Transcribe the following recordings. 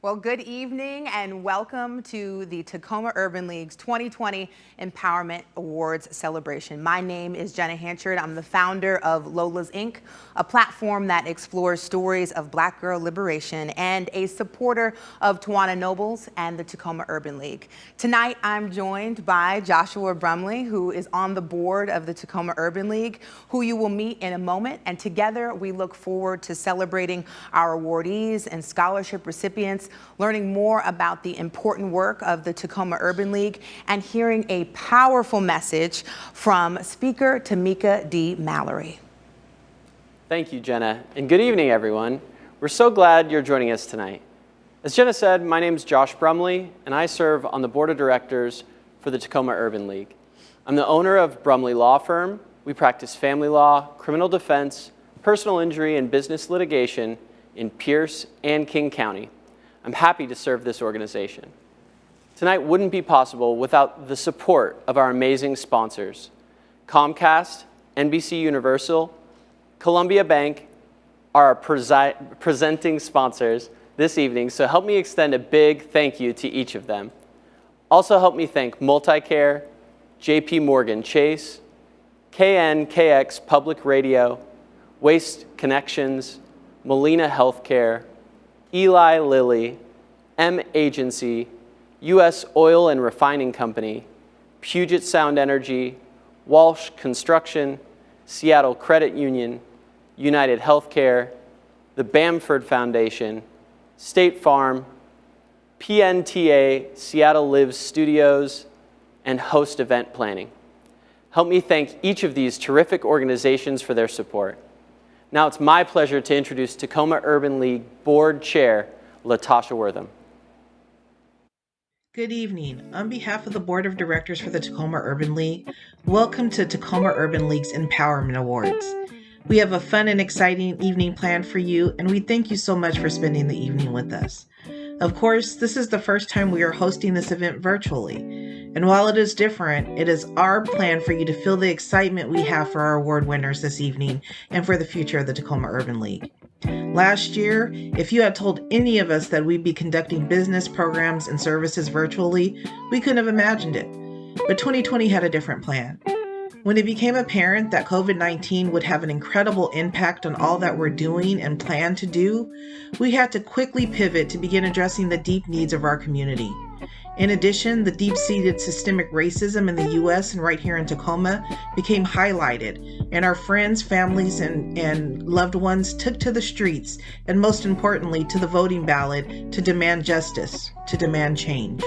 Well, good evening and welcome to the Tacoma Urban League's 2020 Empowerment Awards celebration. My name is Jenna Hanchard. I'm the founder of Lola's Inc., a platform that explores stories of Black girl liberation and a supporter of Tawana Nobles and the Tacoma Urban League. Tonight, I'm joined by Joshua Brumley, who is on the board of the Tacoma Urban League, who you will meet in a moment. And together, we look forward to celebrating our awardees and scholarship recipients, learning more about the important work of the Tacoma Urban League, and hearing a powerful message from Speaker Tamika D. Mallory. Thank you, Jenna, and good evening, everyone. We're so glad you're joining us tonight. As Jenna said, my name is Josh Brumley, and I serve on the board of directors for the Tacoma Urban League. I'm the owner of Brumley Law Firm. We practice family law, criminal defense, personal injury, and business litigation in Pierce and King County. I'm happy to serve this organization. Tonight wouldn't be possible without the support of our amazing sponsors. Comcast, NBC Universal, Columbia Bank are our presenting sponsors this evening, so help me extend a big thank you to each of them. Also help me thank Multicare, JP Morgan Chase, KNKX Public Radio, Waste Connections, Molina Healthcare, Eli Lilly, M Agency, U.S. Oil and Refining Company, Puget Sound Energy, Walsh Construction, Seattle Credit Union, United Healthcare, the Bamford Foundation, State Farm, PNTA, Seattle Lives Studios, and Host Event Planning. Help me thank each of these terrific organizations for their support. Now it's my pleasure to introduce Tacoma Urban League Board Chair, Latasha Wortham. Good evening. On behalf of the Board of Directors for the Tacoma Urban League, welcome to Tacoma Urban League's Empowerment Awards. We have a fun and exciting evening planned for you, and we thank you so much for spending the evening with us. Of course, this is the first time we are hosting this event virtually, and while it is different, it is our plan for you to feel the excitement we have for our award winners this evening and for the future of the Tacoma Urban League. Last year, if you had told any of us that we'd be conducting business programs and services virtually, we couldn't have imagined it. But 2020 had a different plan. When it became apparent that COVID-19 would have an incredible impact on all that we're doing and plan to do, we had to quickly pivot to begin addressing the deep needs of our community. In addition, the deep-seated systemic racism in the U.S. and right here in Tacoma became highlighted, and our friends, families, and loved ones took to the streets, and most importantly, to the voting ballot to demand justice, to demand change.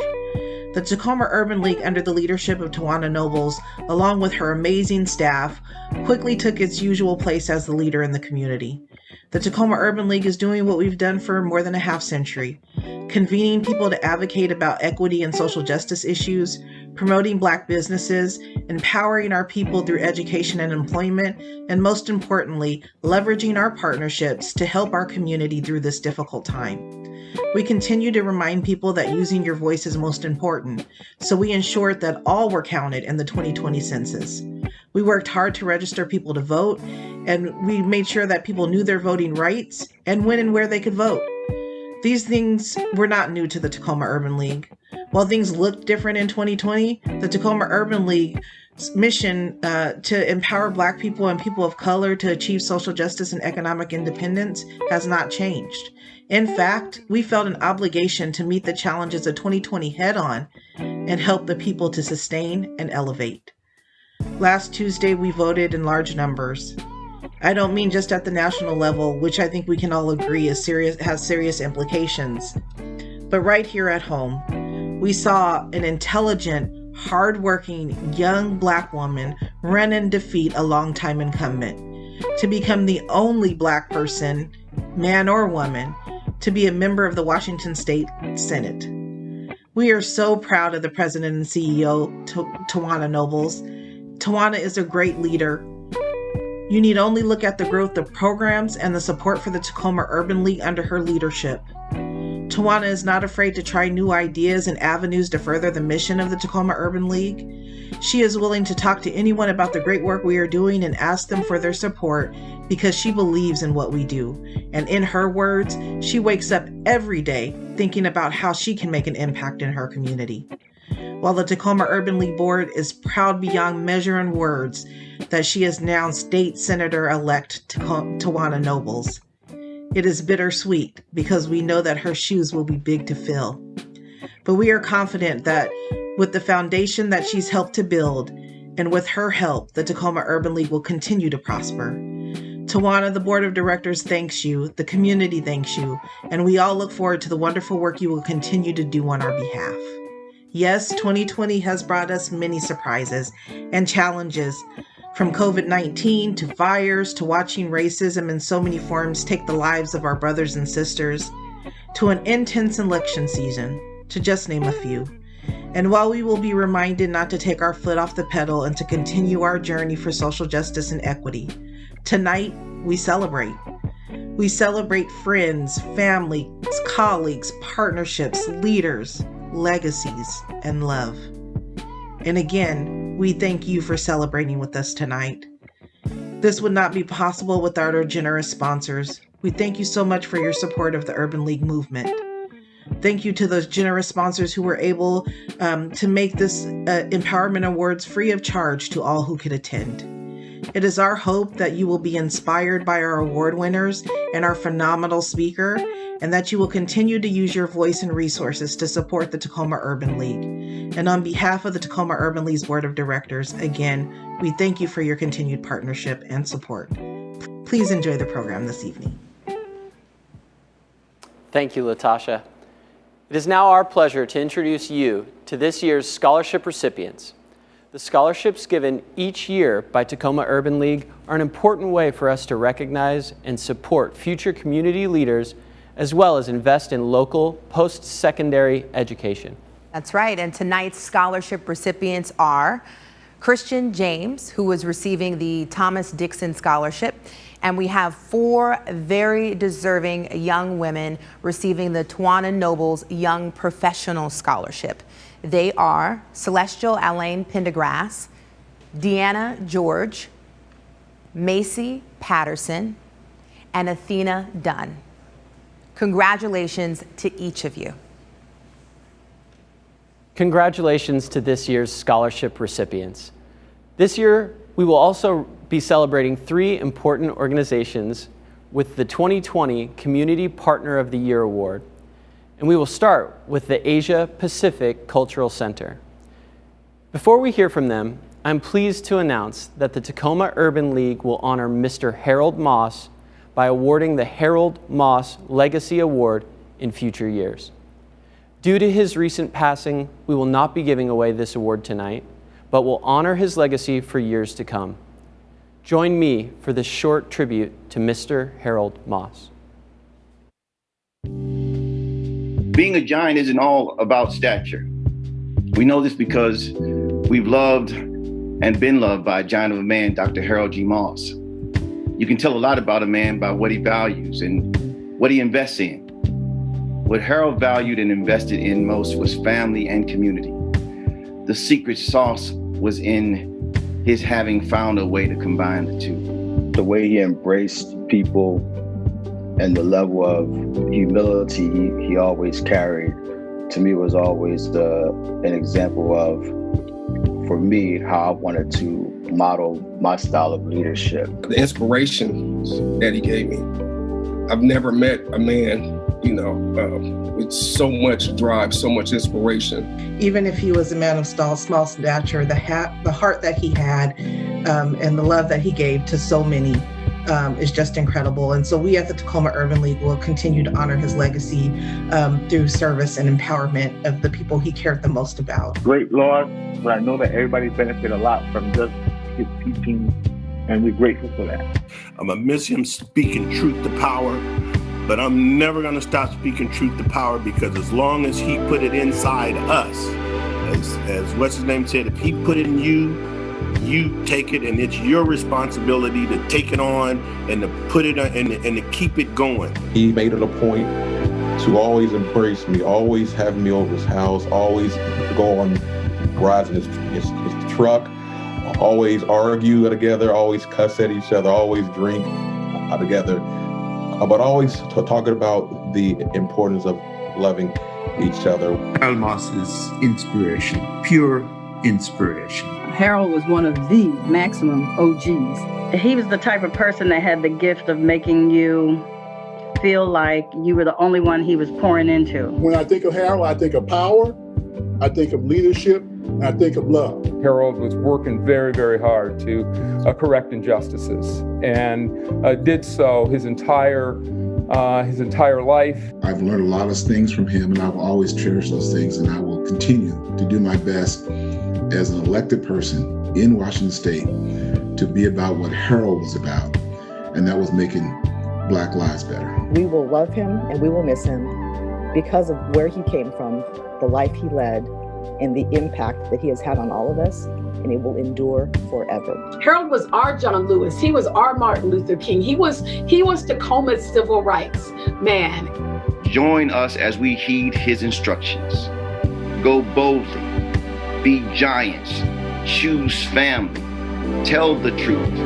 The Tacoma Urban League, under the leadership of Tawana Nobles, along with her amazing staff, quickly took its usual place as the leader in the community. The Tacoma Urban League is doing what we've done for more than a half century, convening people to advocate about equity and social justice issues, promoting Black businesses, empowering our people through education and employment, and most importantly, leveraging our partnerships to help our community through this difficult time. We continue to remind people that using your voice is most important, so we ensured that all were counted in the 2020 census. We worked hard to register people to vote, and we made sure that people knew their voting rights and when and where they could vote. These things were not new to the Tacoma Urban League. While things looked different in 2020, the Tacoma Urban League's mission to empower Black people and people of color to achieve social justice and economic independence has not changed. In fact, we felt an obligation to meet the challenges of 2020 head-on and help the people to sustain and elevate. Last Tuesday, we voted in large numbers. I don't mean just at the national level, which I think we can all agree has serious implications, but right here at home. We saw an intelligent, hardworking, young Black woman run and defeat a longtime incumbent to become the only Black person, man or woman, to be a member of the Washington State Senate. We are so proud of the President and CEO, Tawana Nobles. Tawana is a great leader. You need only look at the growth of programs and the support for the Tacoma Urban League under her leadership. Tawana is not afraid to try new ideas and avenues to further the mission of the Tacoma Urban League. She is willing to talk to anyone about the great work we are doing and ask them for their support because she believes in what we do. And in her words, she wakes up every day thinking about how she can make an impact in her community. While the Tacoma Urban League Board is proud beyond measure and words that she is now State Senator-elect Tawana Nobles, it is bittersweet because we know that her shoes will be big to fill. But we are confident that with the foundation that she's helped to build, and with her help, the Tacoma Urban League will continue to prosper. Tawana, the Board of Directors thanks you, the community thanks you, and we all look forward to the wonderful work you will continue to do on our behalf. Yes, 2020 has brought us many surprises and challenges, from COVID-19 to fires to watching racism in so many forms take the lives of our brothers and sisters, to an intense election season, to just name a few. And while we will be reminded not to take our foot off the pedal and to continue our journey for social justice and equity, tonight we celebrate. We celebrate friends, families, colleagues, partnerships, leaders, legacies, and love. And again, we thank you for celebrating with us tonight. This would not be possible without our generous sponsors. We thank you so much for your support of the Urban League movement. Thank you to those generous sponsors who were able to make this Empowerment Awards free of charge to all who could attend. It is our hope that you will be inspired by our award winners and our phenomenal speaker, and that you will continue to use your voice and resources to support the Tacoma Urban League. And on behalf of the Tacoma Urban League's Board of Directors, again, we thank you for your continued partnership and support. Please enjoy the program this evening. Thank you, Latasha. It is now our pleasure to introduce you to this year's scholarship recipients. The scholarships given each year by Tacoma Urban League are an important way for us to recognize and support future community leaders, as well as invest in local post-secondary education. That's right, and tonight's scholarship recipients are Christian James, who is receiving the Thomas Dixon Scholarship, and we have 4 very deserving young women receiving the Tawana Nobles Young Professional Scholarship. They are Celestial Alaine Pendergrass, Deanna George, Macy Patterson, and Athena Dunn. Congratulations to each of you. Congratulations to this year's scholarship recipients. This year, we will also be celebrating 3 important organizations with the 2020 Community Partner of the Year Award. And we will start with the Asia Pacific Cultural Center. Before we hear from them, I'm pleased to announce that the Tacoma Urban League will honor Mr. Harold Moss by awarding the Harold Moss Legacy Award in future years. Due to his recent passing, we will not be giving away this award tonight, but will honor his legacy for years to come. Join me for this short tribute to Mr. Harold Moss. Being a giant isn't all about stature. We know this because we've loved and been loved by a giant of a man, Dr. Harold G. Moss. You can tell a lot about a man by what he values and what he invests in. What Harold valued and invested in most was family and community. The secret sauce was in his having found a way to combine the two. The way he embraced people and the level of humility he always carried, to me, was always an example of, for me, how I wanted to model my style of leadership. The inspiration that he gave me. I've never met a man, with so much drive, so much inspiration. Even if he was a man of small stature, the heart that he had and the love that he gave to so many is just incredible. And so we at the Tacoma Urban League will continue to honor his legacy through service and empowerment of the people he cared the most about. Great loss, but I know that everybody benefited a lot from just his teaching, and we're grateful for that. I'm gonna miss him speaking truth to power, but I'm never gonna stop speaking truth to power, because as long as he put it inside us, as what's his name said, if he put it in you, you take it, and it's your responsibility to take it on and to put it on and to keep it going. He made it a point to always embrace me, always have me over his house, always go on rides in his truck, always argue together, always cuss at each other, always drink together, but always talking about the importance of loving each other. Harold Moss is inspiration, pure inspiration. Harold was one of the maximum OGs. He was the type of person that had the gift of making you feel like you were the only one he was pouring into. When I think of Harold, I think of power, I think of leadership, and I think of love. Harold was working very, very hard to correct injustices, and did so his entire life. I've learned a lot of things from him, and I've always cherished those things, and I will continue to do my best as an elected person in Washington State to be about what Harold was about, and that was making Black lives better. We will love him and we will miss him because of where he came from, the life he led, and the impact that he has had on all of us, and it will endure forever. Harold was our John Lewis. He was our Martin Luther King. He was Tacoma's civil rights man. Join us as we heed his instructions. Go boldly, be giants, choose family, tell the truth,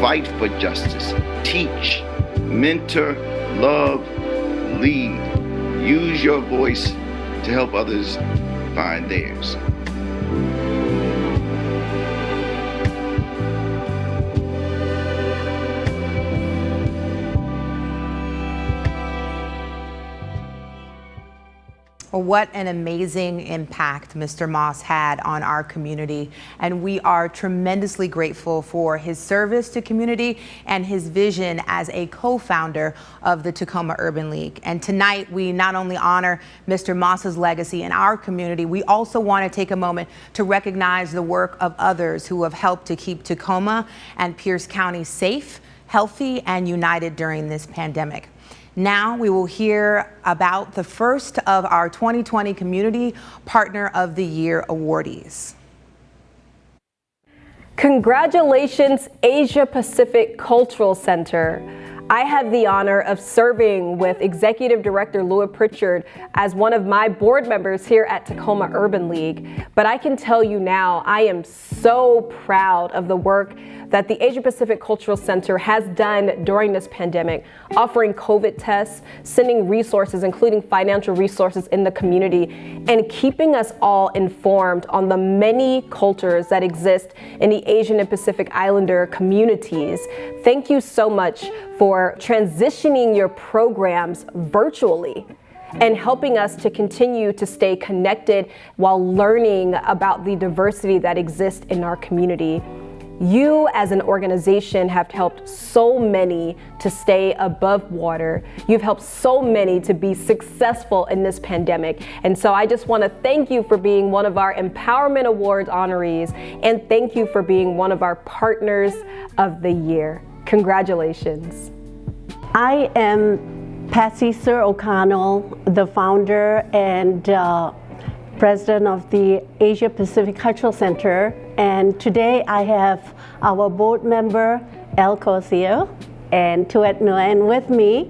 fight for justice, teach, mentor, love, lead. Use your voice to help others find theirs. Well, what an amazing impact Mr. Moss had on our community, and we are tremendously grateful for his service to community and his vision as a co-founder of the Tacoma Urban League. And tonight, we not only honor Mr. Moss's legacy in our community, we also want to take a moment to recognize the work of others who have helped to keep Tacoma and Pierce County safe, healthy, and united during this pandemic. Now we will hear about the first of our 2020 Community Partner of the Year awardees. Congratulations, Asia Pacific Cultural Center. I have the honor of serving with Executive Director Lua Pritchard as one of my board members here at Tacoma Urban League. But I can tell you now, I am so proud of the work that the Asia Pacific Cultural Center has done during this pandemic, offering COVID tests, sending resources, including financial resources in the community, and keeping us all informed on the many cultures that exist in the Asian and Pacific Islander communities. Thank you so much for transitioning your programs virtually and helping us to continue to stay connected while learning about the diversity that exists in our community. You as an organization have helped so many to stay above water. You've helped so many to be successful in this pandemic. And so I just want to thank you for being one of our Empowerment Awards honorees, and thank you for being one of our Partners of the Year. Congratulations. I am Patsy Sir O'Connell, the founder and president of the Asia Pacific Cultural Center, and today I have our board member El Cosio and Tuet Nguyen with me,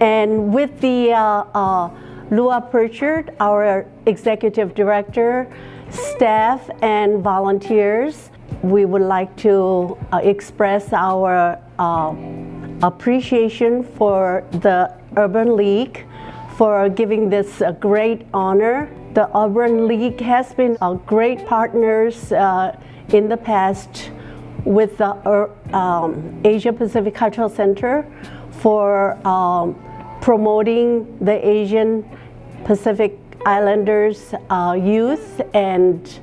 and with the Lua Pritchard, our executive director, staff and volunteers. We would like to express our appreciation for the Urban League for giving this a great honor. The Urban League has been a great partners in the past with the Asia Pacific Cultural Center for promoting the Asian Pacific Islanders youth and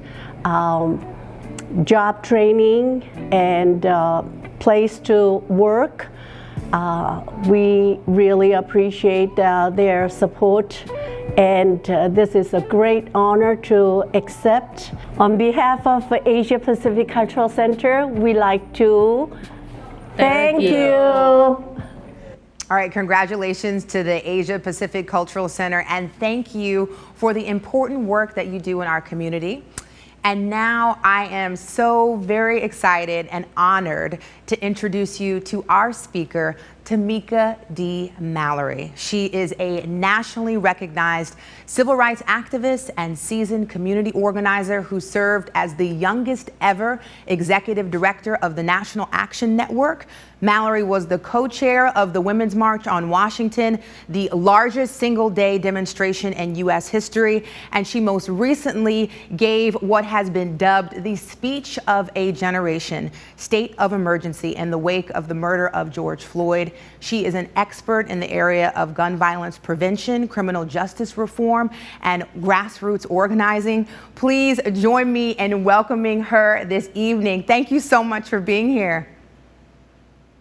job training and place to work. We really appreciate their support, and this is a great honor to accept. On behalf of Asia Pacific Cultural Center, we like to thank you. All right, congratulations to the Asia Pacific Cultural Center, and thank you for the important work that you do in our community. And now I am so very excited and honored to introduce you to our speaker, Tamika D. Mallory. She is a nationally recognized civil rights activist and seasoned community organizer who served as the youngest ever executive director of the National Action Network. Mallory was the co-chair of the Women's March on Washington, the largest single-day demonstration in U.S. history, and she most recently gave what has been dubbed the speech of a generation, state of emergency in the wake of the murder of George Floyd. She is an expert in the area of gun violence prevention, criminal justice reform, and grassroots organizing. Please join me in welcoming her this evening. Thank you so much for being here.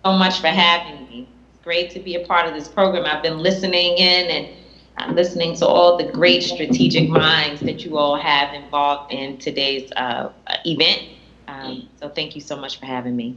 So much for having me. It's great to be a part of this program. I've been listening in, and I'm listening to all the great strategic minds that you all have involved in today's event. So thank you so much for having me.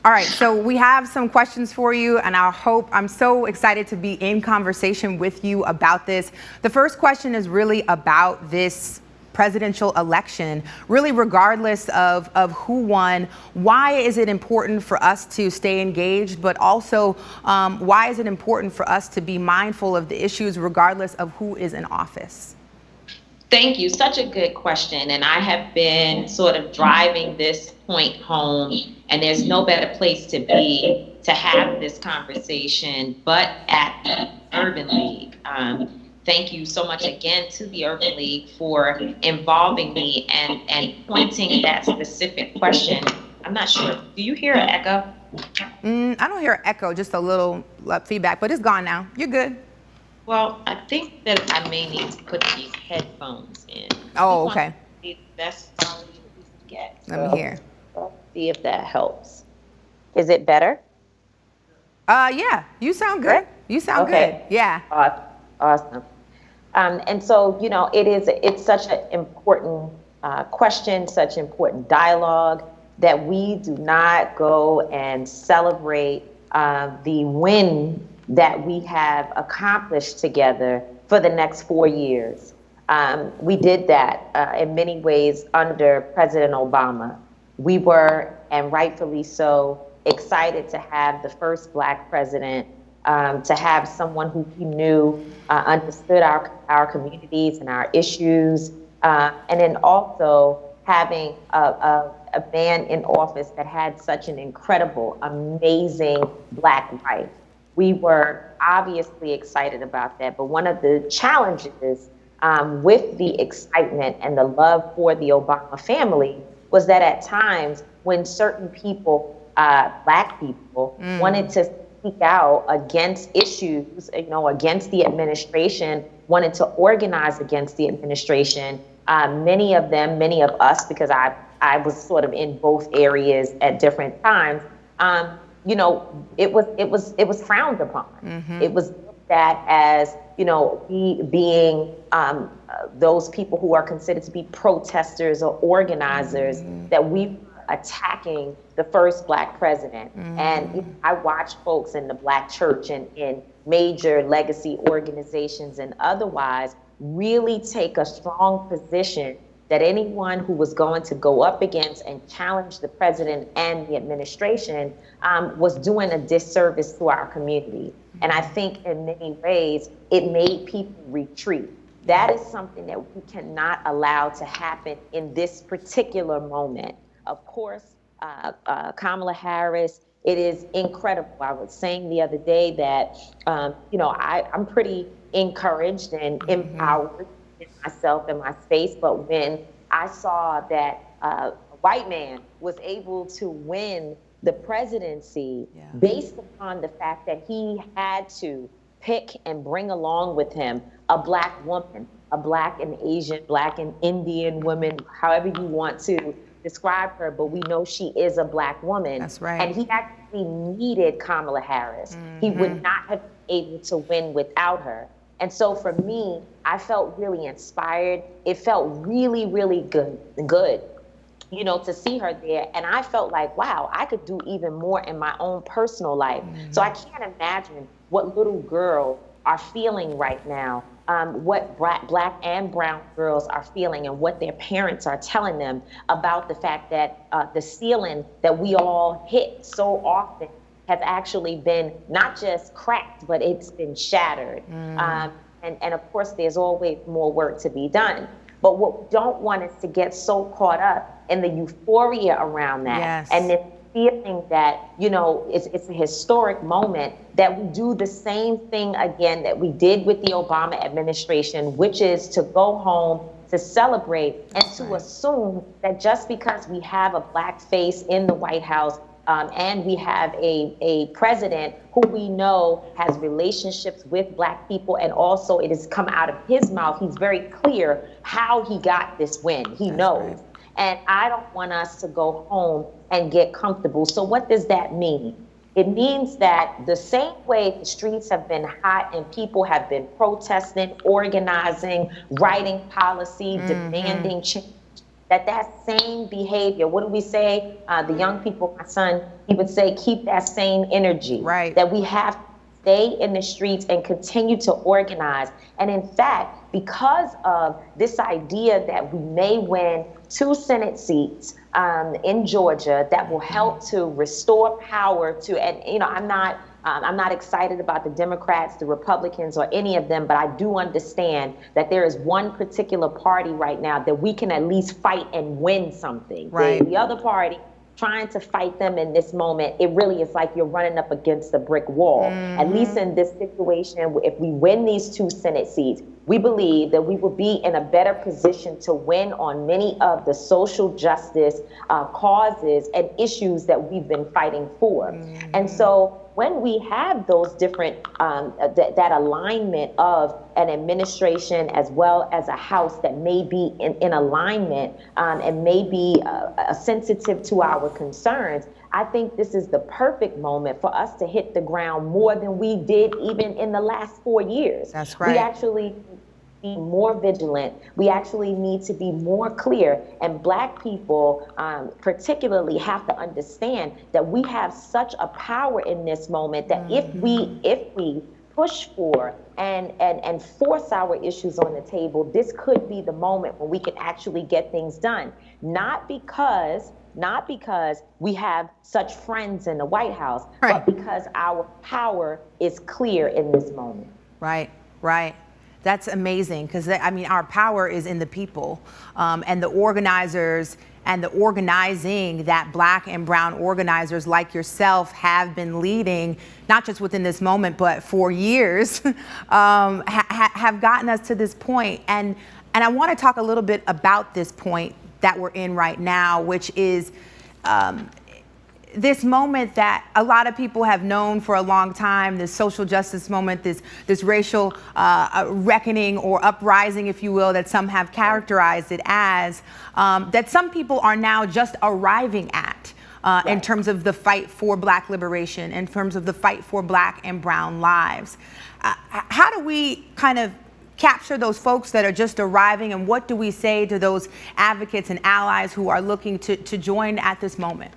All right, so we have some questions for you, and I'm so excited to be in conversation with you about this. The first question is really about this presidential election, really regardless of who won. Why is it important for us to stay engaged, but also why is it important for us to be mindful of the issues regardless of who is in office? Thank you. Such a good question. And I have been sort of driving this point home, and there's no better place to be to have this conversation but at the Urban League. Thank you so much again to the Urban League for involving me and pointing that specific question. I'm not sure. Do you hear an echo? I don't hear an echo, just a little feedback, but it's gone now. You're good. Well, I think that I may need to put these headphones in. Oh, okay. That's all we get. Let me hear. Let's see if that helps. Is it better? Yeah, you sound good. You sound Okay. good. Yeah. Awesome. And so, it's such an important question, such important dialogue, that we do not go and celebrate the win that we have accomplished together for the next 4 years. We did that in many ways under President Obama. We were, and rightfully so, excited to have the first Black president, to have someone who he knew understood our communities and our issues, and then also having a man in office that had such an incredible, amazing Black wife. We were obviously excited about that, but one of the challenges with the excitement and the love for the Obama family was that at times when certain people, Black people, wanted to speak out against issues, against the administration, wanted to organize against the administration, many of us, because I was sort of in both areas at different times, it was frowned upon. It was looked at as, we being those people who are considered to be protesters or organizers, that we were attacking the first Black president. And I watched folks in the Black church and in major legacy organizations and otherwise really take a strong position that anyone who was going to go up against and challenge the president and the administration was doing a disservice to our community. And I think in many ways, it made people retreat. That is something that we cannot allow to happen in this particular moment. Of course, Kamala Harris, it is incredible. I was saying the other day that, I'm pretty encouraged and empowered in myself and my space, but when I saw that a white man was able to win the presidency based upon the fact that he had to pick and bring along with him a Black woman, a Black and Asian, Black and Indian woman, however you want to describe her, but we know she is a Black woman. That's right. And he actually needed Kamala Harris. He would not have been able to win without her. And so for me, I felt really inspired. It felt really, really good, to see her there. And I felt like, wow, I could do even more in my own personal life. So I can't imagine what little girls are feeling right now, what Black and brown girls are feeling and what their parents are telling them about the fact that the ceiling that we all hit so often has actually been not just cracked, but it's been shattered. And of course, there's always more work to be done. But what we don't want is to get so caught up in the euphoria around that. And this feeling that, it's a historic moment, that we do the same thing again that we did with the Obama administration, which is to go home, to celebrate, and to assume that just because we have a Black face in the White House, and we have a president who we know has relationships with Black people, and also it has come out of his mouth. He's very clear how he got this win. He knows. Right. And I don't want us to go home and get comfortable. So what does that mean? It means that the same way the streets have been hot and people have been protesting, organizing, writing policy, demanding change, that same behavior, what do we say? The young people, my son, he would say, keep that same energy. Right. That we have to stay in the streets and continue to organize. And in fact, because of this idea that we may win 2 Senate seats in Georgia that will help to restore power to, and I'm not excited about the Democrats, the Republicans, or any of them, but I do understand that there is one particular party right now that we can at least fight and win something. Right. The other party, trying to fight them in this moment, it really is like you're running up against a brick wall. At least in this situation, if we win these 2 Senate seats, we believe that we will be in a better position to win on many of the social justice causes and issues that we've been fighting for. And so when we have those different, that alignment of an administration as well as a House that may be in alignment and may be sensitive to our concerns, I think this is the perfect moment for us to hit the ground more than we did even in the last 4 years. That's right. We actually be more vigilant. We actually need to be more clear, and Black people particularly have to understand that we have such a power in this moment that if we push for and force our issues on the table, this could be the moment when we can actually get things done. Not because we have such friends in the White House, but because our power is clear in this moment. Right, right. That's amazing, because I mean, our power is in the people, and the organizers and the organizing that Black and brown organizers like yourself have been leading, not just within this moment, but for years, have gotten us to this point. And I want to talk a little bit about this point that we're in right now, which is this moment that a lot of people have known for a long time, this social justice moment, this racial reckoning or uprising, if you will, that some have characterized it as, that some people are now just arriving at in terms of the fight for Black liberation, in terms of the fight for Black and brown lives. How do we kind of capture those folks that are just arriving, and what do we say to those advocates and allies who are looking to join at this moment?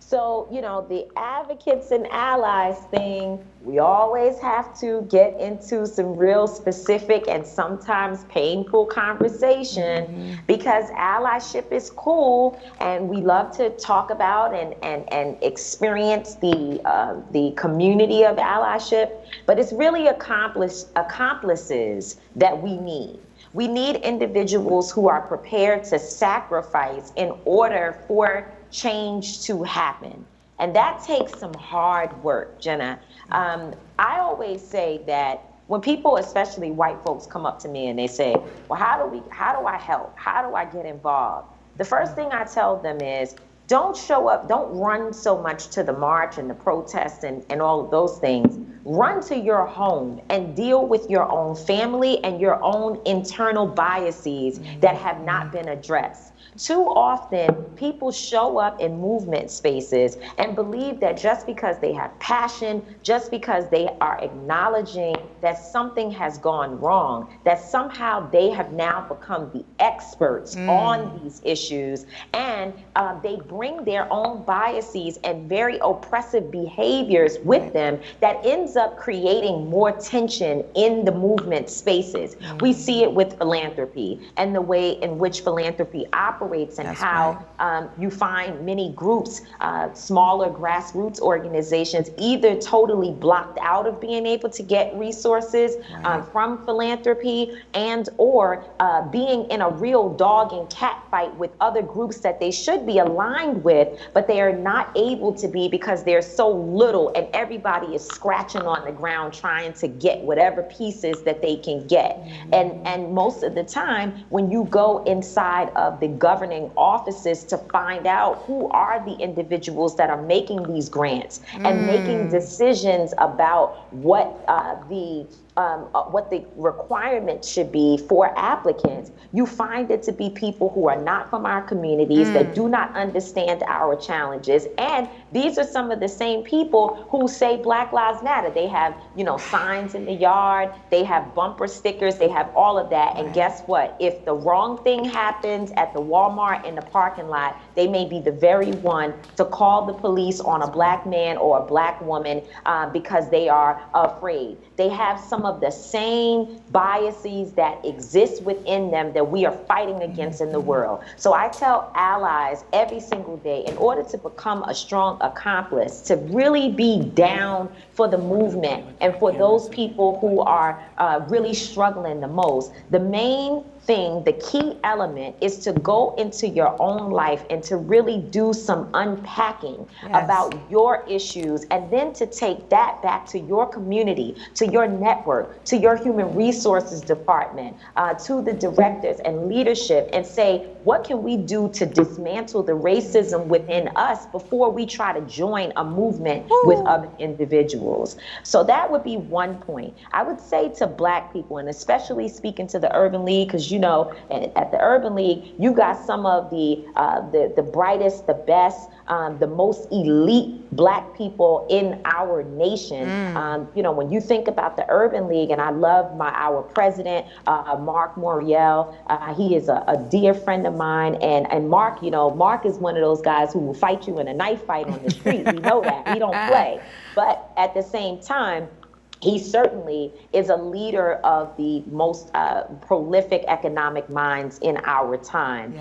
So, you know, the advocates and allies thing, we always have to get into some real specific and sometimes painful conversation, because allyship is cool and we love to talk about and experience the community of allyship, but it's really accomplices that we need. We need individuals who are prepared to sacrifice in order for change to happen. And that takes some hard work, Jenna. I always say that when people, especially white folks, come up to me and they say, well, how do I help? How do I get involved? The first thing I tell them is, don't show up, don't run so much to the march and the protests and all of those things. Run to your home and deal with your own family and your own internal biases that have not been addressed. Too often, people show up in movement spaces and believe that just because they have passion, just because they are acknowledging that something has gone wrong, that somehow they have now become the experts on these issues, and they bring their own biases and very oppressive behaviors with them that ends up creating more tension in the movement spaces. We see it with philanthropy and the way in which philanthropy operates, and how you find many groups, smaller grassroots organizations, either totally blocked out of being able to get resources from philanthropy, and or being in a real dog and cat fight with other groups that they should be aligned with, but they are not able to be because they're so little and everybody is scratching on the ground trying to get whatever pieces that they can get. And most of the time, when you go inside of the governing offices to find out who are the individuals that are making these grants and making decisions about what the requirements should be for applicants, you find it to be people who are not from our communities, that do not understand our challenges. And these are some of the same people who say Black Lives Matter. They have, you know, signs in the yard, they have bumper stickers, they have all of that. And guess what? If the wrong thing happens at the Walmart in the parking lot, they may be the very one to call the police on a Black man or a Black woman because they are afraid. They have some of the same biases that exist within them that we are fighting against in the world. So I tell allies every single day, in order to become a strong accomplice, to really be down for the movement and for those people who are really struggling the most. The main thing, the key element is to go into your own life and to really do some unpacking about your issues, and then to take that back to your community, to your network, to your human resources department, to the directors and leadership, and say, what can we do to dismantle the racism within us before we try to join a movement with other individuals? So that would be one point. I would say to Black people, and especially speaking to the Urban League, because you know, at the Urban League, you got some of the brightest, the best, the most elite Black people in our nation. You know, when you think about the Urban League, and I love our president, Mark Moriel. He is a dear friend of mine, and Mark, you know, Mark is one of those guys who will fight you in a knife fight on the street. We know that. He don't play. But at the same time, he certainly is a leader of the most prolific economic minds in our time.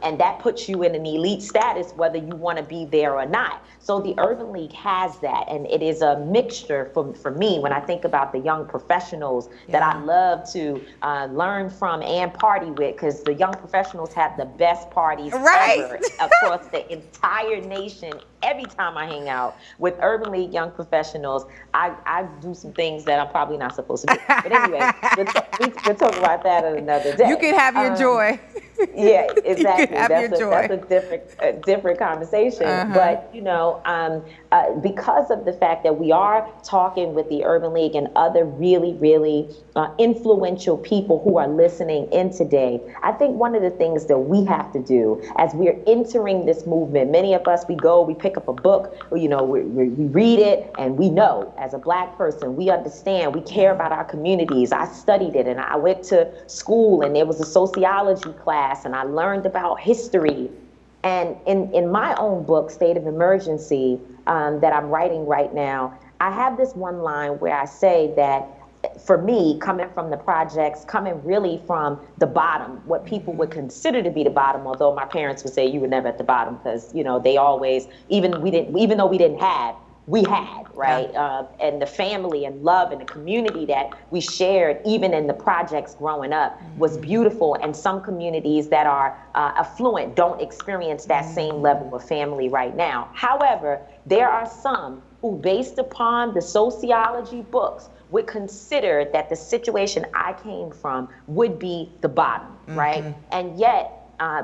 And that puts you in an elite status, whether you want to be there or not. So the Urban League has that, and it is a mixture for me when I think about the young professionals that I love to learn from and party with, because the young professionals have the best parties ever across the entire nation. Every time I hang out with Urban League young professionals, I do some things that I'm probably not supposed to do. But anyway, we'll talk about that another day. You can have your joy. Yeah, exactly. You can have your joy. That's a different conversation. But, you know, because of the fact that we are talking with the Urban League and other really, really influential people who are listening in today, I think one of the things that we have to do as we're entering this movement, many of us, we pick up a book, you know, we read it, and we know as a Black person, we understand, we care about our communities. I studied it, and I went to school, and there was a sociology class, and I learned about history. And in my own book, State of Emergency, that I'm writing right now, I have this one line where I say that for me, coming from the projects, coming really from the bottom, what people would consider to be the bottom, although my parents would say you were never at the bottom, because, you know, they always, even though we didn't have, we had, right? And the family and love and the community that we shared, even in the projects growing up, was beautiful. And some communities that are affluent don't experience that same level of family right now. However, there are some who, based upon the sociology books, would consider that the situation I came from would be the bottom, right? And yet,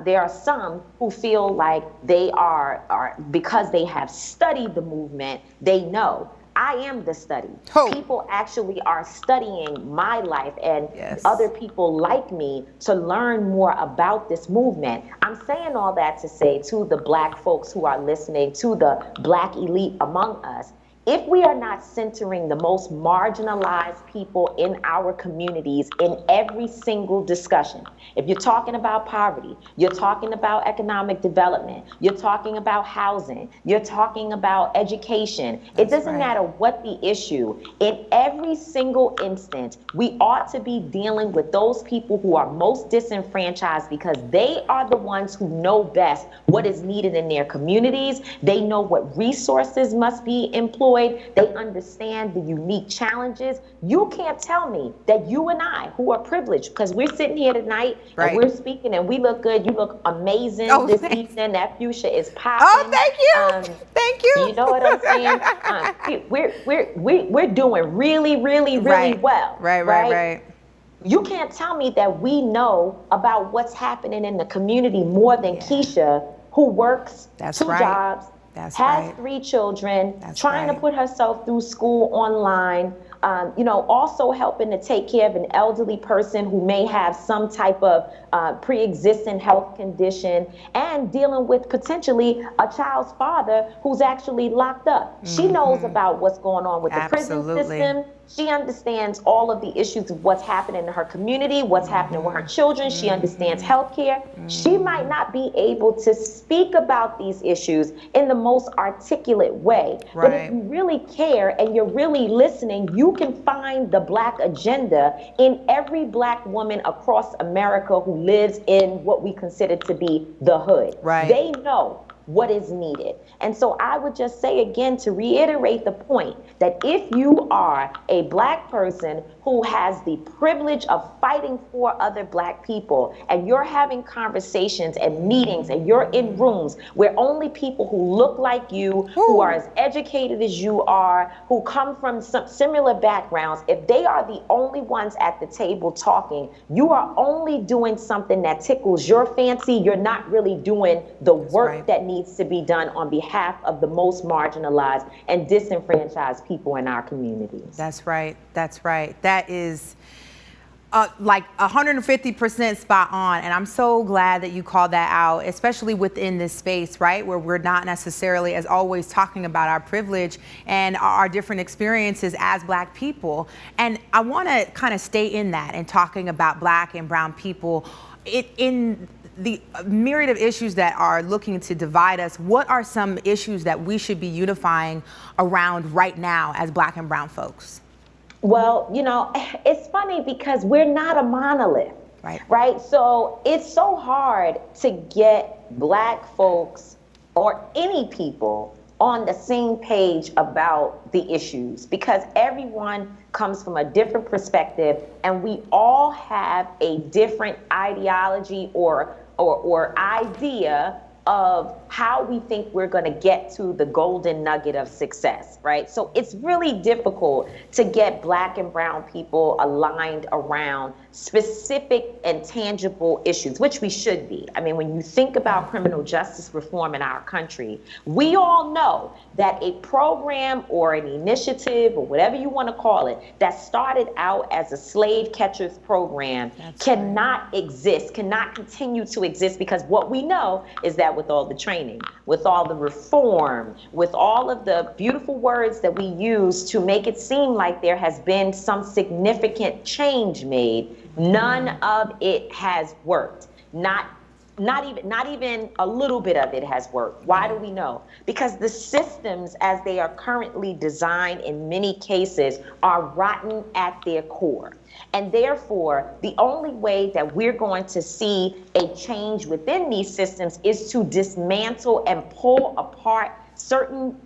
there are some who feel like they are because they have studied the movement, they know I am the study. People actually are studying my life and other people like me to learn more about this movement. I'm saying all that to say to the Black folks who are listening, to the Black elite among us, if we are not centering the most marginalized people in our communities in every single discussion, if you're talking about poverty, you're talking about economic development, you're talking about housing, you're talking about education, it doesn't matter what the issue, in every single instance, we ought to be dealing with those people who are most disenfranchised, because they are the ones who know best what is needed in their communities. They know what resources must be employed. They understand the unique challenges. You can't tell me that you and I, who are privileged, because we're sitting here tonight and we're speaking and we look good. You look amazing this evening. That fuchsia is popping. Oh, thank you. Thank you. You know what I'm saying? We're doing really, really, really well. Right. You can't tell me that we know about what's happening in the community more than Keisha, who works two jobs, has 3 children, trying to put herself through school online, also helping to take care of an elderly person who may have some type of pre-existing health condition, and dealing with potentially a child's father who's actually locked up. She knows about what's going on with the prison system. She understands all of the issues of what's happening in her community, what's happening with her children. She understands healthcare. She might not be able to speak about these issues in the most articulate way. But if you really care and you're really listening, you can find the Black agenda in every Black woman across America who lives in what we consider to be the hood. They know what is needed. And so I would just say again, to reiterate the point, that if you are a Black person who has the privilege of fighting for other Black people, and you're having conversations and meetings, and you're in rooms where only people who look like you, who are as educated as you are, who come from some similar backgrounds, if they are the only ones at the table talking, you are only doing something that tickles your fancy. You're not really doing the work that needs to be done on behalf of the most marginalized and disenfranchised people in our communities. That's right. That's right. That is like 150% spot on. And I'm so glad that you called that out, especially within this space, right? Where we're not necessarily, as always, talking about our privilege and our different experiences as Black people. And I want to kind of stay in that and talking about Black and brown people in the myriad of issues that are looking to divide us. What are some issues that we should be unifying around right now as Black and brown folks? Well, you know, it's funny because we're not a monolith, right? So it's so hard to get Black folks or any people on the same page about the issues, because everyone comes from a different perspective, and we all have a different ideology or idea of how we think we're going to get to the golden nugget of success, right? So it's really difficult to get Black and brown people aligned around specific and tangible issues, which we should be. I mean, when you think about criminal justice reform in our country, we all know that a program or an initiative or whatever you want to call it that started out as a slave catcher's program cannot exist, cannot continue to exist, because what we know is that with all the training, with all the reform, with all of the beautiful words that we use to make it seem like there has been some significant change made, none of it has worked. Not even a little bit of it has worked. Why do we know? Because the systems as they are currently designed in many cases are rotten at their core. And therefore, the only way that we're going to see a change within these systems is to dismantle and pull apart certain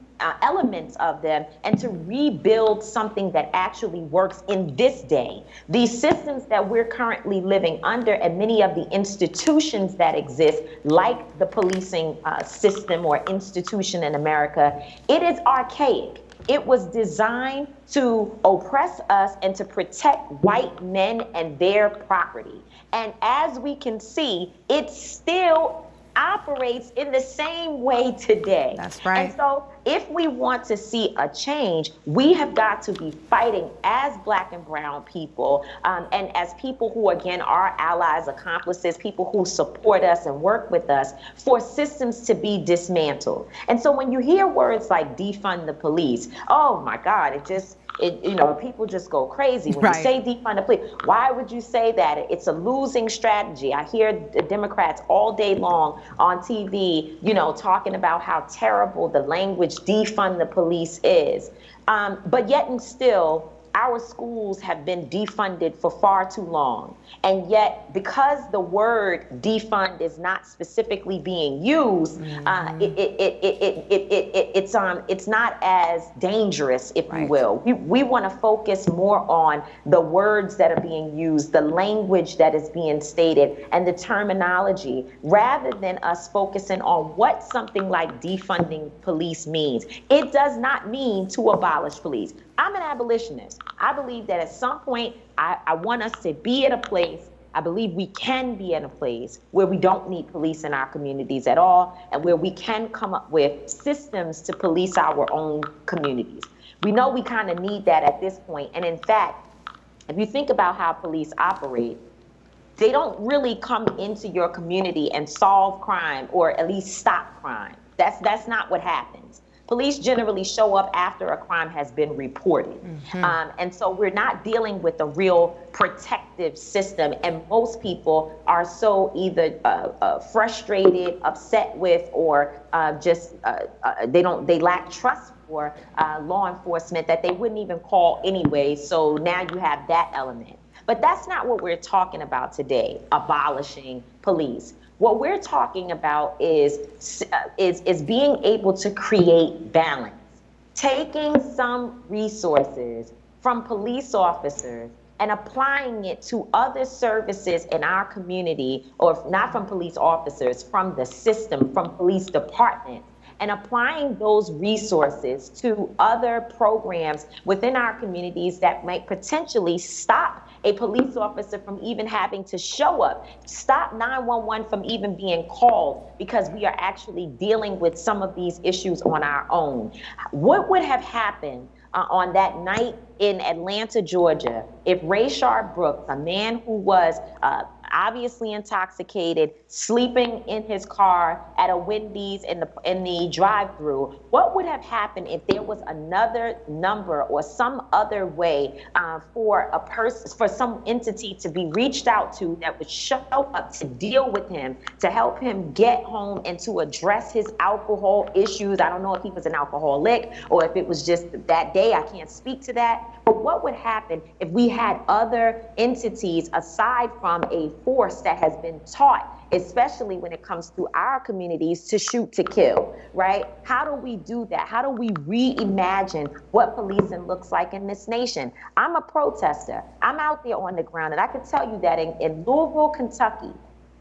elements of them and to rebuild something that actually works in this day. These systems that we're currently living under, and many of the institutions that exist, like the policing system or institution in America, it is archaic. It was designed to oppress us and to protect white men and their property. And as we can see, it still operates in the same way today. That's right. And so if we want to see a change, we have got to be fighting as Black and brown people, and as people who, again, are allies, accomplices, people who support us and work with us, for systems to be dismantled. And so when you hear words like defund the police, oh my God, people just go crazy. When you say defund the police, why would you say that? It's a losing strategy. I hear the Democrats all day long on TV, talking about how terrible the language defund the police is. But yet and still, our schools have been defunded for far too long. And yet, because the word defund is not specifically being used, it's not as dangerous, if you will. We want to focus more on the words that are being used, the language that is being stated, and the terminology, rather than us focusing on what something like defunding police means. It does not mean to abolish police. I'm an abolitionist. I believe that at some point, I want us to be at a place, I believe we can be in a place where we don't need police in our communities at all, and where we can come up with systems to police our own communities. We know we kind of need that at this point. And in fact, if you think about how police operate, they don't really come into your community and solve crime, or at least stop crime. That's not what happens. Police generally show up after a crime has been reported. And so we're not dealing with a real protective system. And most people are so either frustrated, upset with, or they lack trust for law enforcement that they wouldn't even call anyway. So now you have that element. But that's not what we're talking about today, abolishing police. What we're talking about is being able to create balance, taking some resources from police officers and applying it to other services in our community, or not from police officers, from the system, from police departments, and applying those resources to other programs within our communities that might potentially stop a police officer from even having to show up, stop 911 from even being called, because we are actually dealing with some of these issues on our own. What would have happened on that night in Atlanta, Georgia, if Rayshard Brooks, a man who was obviously intoxicated, sleeping in his car at a Wendy's in the drive-through, what would have happened if there was another number or some other way for a person, for some entity to be reached out to that would show up to deal with him, to help him get home and to address his alcohol issues? I don't know if he was an alcoholic or if it was just that day. I can't speak to that. But what would happen if we had other entities aside from a force that has been taught, especially when it comes to our communities, to shoot to kill, right? How do we do that? How do we reimagine what policing looks like in this nation? I'm a protester. I'm out there on the ground, and I can tell you that in Louisville, Kentucky,